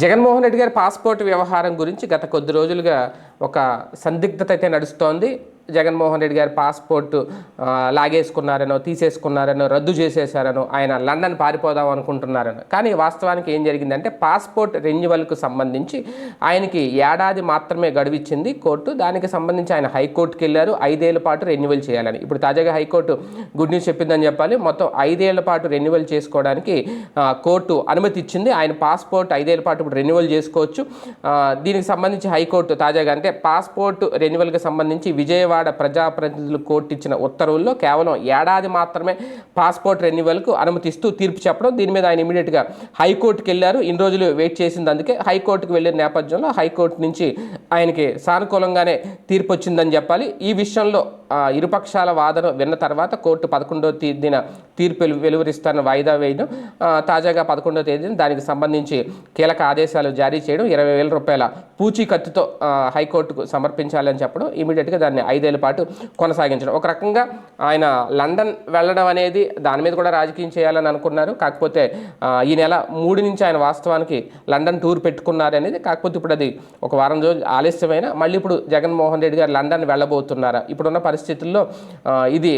జగన్మోహన్ రెడ్డి గారి పాస్పోర్ట్ వ్యవహారం గురించి గత కొద్ది రోజులుగా ఒక సందిగ్ధత అయితే నడుస్తోంది. జగన్మోహన్ రెడ్డి గారి పాస్పోర్ట్ లాగేసుకున్నారనో, తీసేసుకున్నారనో, రద్దు చేసేశారనో, ఆయన లండన్ పారిపోదాం అనుకుంటున్నారనో. కానీ వాస్తవానికి ఏం జరిగిందంటే పాస్పోర్ట్ రెన్యువల్కు సంబంధించి ఆయనకి ఏడాది మాత్రమే గడువిచ్చింది కోర్టు. దానికి సంబంధించి ఆయన హైకోర్టుకి వెళ్ళారు 5 ఏళ్ల పాటు రెన్యువల్ చేయాలని. ఇప్పుడు తాజాగా హైకోర్టు గుడ్ న్యూస్ చెప్పిందని చెప్పాలి. మొత్తం 5 ఏళ్ల పాటు రెన్యువల్ చేసుకోవడానికి కోర్టు అనుమతి ఇచ్చింది. ఆయన పాస్పోర్ట్ 5 ఏళ్ల పాటు ఇప్పుడు రెన్యువల్ చేసుకోవచ్చు. దీనికి సంబంధించి హైకోర్టు తాజాగా అంటే పాస్పోర్ట్ రెన్యువల్కి సంబంధించి విజయవాడ ప్రజాప్రతినిధులు కోర్టు ఇచ్చిన ఉత్తర్వుల్లో కేవలం ఏడాది మాత్రమే పాస్పోర్ట్ రెన్యువల్కు అనుమతిస్తూ తీర్పు చెప్పడం. దీని మీద ఆయన ఇమీడియట్గా హైకోర్టుకి వెళ్ళారు. ఇన్ని రోజులు వెయిట్ చేసింది అందుకే హైకోర్టుకు వెళ్ళిన నేపథ్యంలో హైకోర్టు నుంచి ఆయనకి సానుకూలంగానే తీర్పు వచ్చిందని చెప్పాలి. ఈ విషయంలో ఇరుపక్షాల వాదన విన్న తర్వాత కోర్టు 11వ తేదీన తీర్పు వెలువరిస్తాన వాయిదా వేయడం, తాజాగా 11వ తేదీన దానికి సంబంధించి కీలక ఆదేశాలు జారీ చేయడం, 20,000 రూపాయల పూచీకత్తుతో హైకోర్టుకు సమర్పించాలని చెప్పడం, ఇమీడియట్గా దాన్ని 5 ఏళ్ల పాటు కొనసాగించడం. ఒక రకంగా ఆయన లండన్ వెళ్ళడం అనేది దాని మీద కూడా రాజకీయం చేయాలని అనుకున్నారు. కాకపోతే ఈ నెల 3 నుంచి ఆయన వాస్తవానికి లండన్ టూర్ పెట్టుకున్నారనేది. కాకపోతే ఇప్పుడు అది ఒక వారం రోజులు ఆలస్యమైన మళ్ళీ ఇప్పుడు జగన్మోహన్ రెడ్డి గారు లండన్ వెళ్ళబోతున్నారా? ఇప్పుడున్న పరిస్థితుల్లో ఇది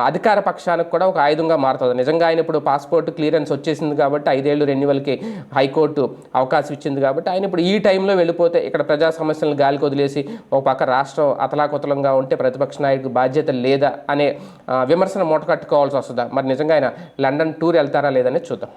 అధికార పక్షానికి కూడా ఒక ఆయుధంగా మారుతుంది. నిజంగా ఆయన ఇప్పుడు పాస్పోర్ట్ క్లియరెన్స్ వచ్చేసింది కాబట్టి 5 ఏళ్ళు రెన్యువల్కి హైకోర్టు అవకాశం ఇచ్చింది కాబట్టి ఆయన ఇప్పుడు ఈ టైంలో వెళ్ళిపోతే ఇక్కడ ప్రజా సమస్యలను గాలికి వదిలేసి ఒక పక్క రాష్ట్రం అతలాకుతలంగా ఉంటే ప్రతిపక్ష నాయకుడికి బాధ్యత లేదా అనే విమర్శను మూటకట్టుకోవాల్సి వస్తుందా? మరి నిజంగా ఆయన లండన్ టూర్ వెళ్తారా లేదనేది చూద్దాం.